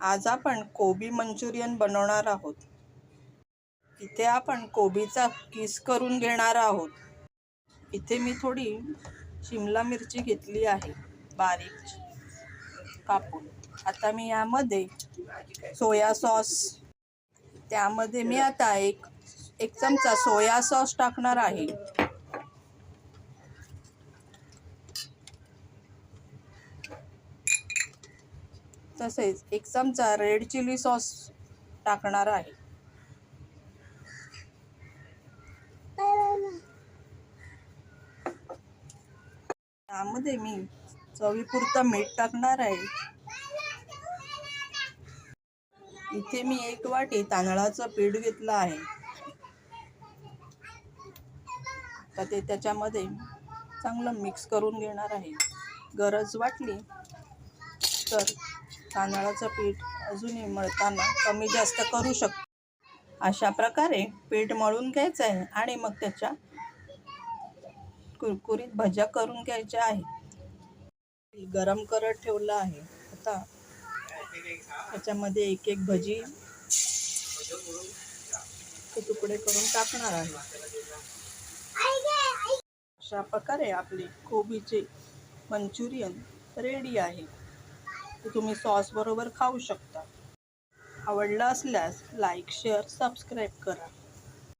आज आपण कोबी मंचुरियन बनवणार आहोत। इथे आपण कोबीचा किस करून घेणार आहोत। इथे मी थोडी शिमला मिरची घेतली आहे बारीक कापून। आता मी यामध्ये सोया सॉस, त्यामध्ये मी आता एक चमचा सोया सॉस टाकणार आहे। तसेच एक चमचा रेड चिली सॉस टाकणार आहे। त्यामध्ये मी चवीपुरतं मीठ टाकणार आहे। इथे मी 1 वाटी तांदळाचं पीठ घेतलं आहे। आता ते त्याच्यामध्ये चांगलं मिक्स करून घेणार आहे। गरज वाटली तर तांदळाचं पीठ अजूनही मळताना कमी जास्त करू शकतो। अशा प्रकारे पीठ मळून घ्यायचं आहे आणि मग त्याच्या कुरकुरीत भज्या करून घ्यायच्या आहेत। गरम करत ठेवलं आहे। आता त्याच्यामध्ये एक एक भजी तुकडे करून टाकणार आहे। अशा प्रकारे आपले कोबीचे मंचुरियन रेडी आहे। ते तुम्ही सॉस बरोबर खाऊ शकता। आवडलं असल्यास लाईक, शेअर, सबस्क्राईब करा।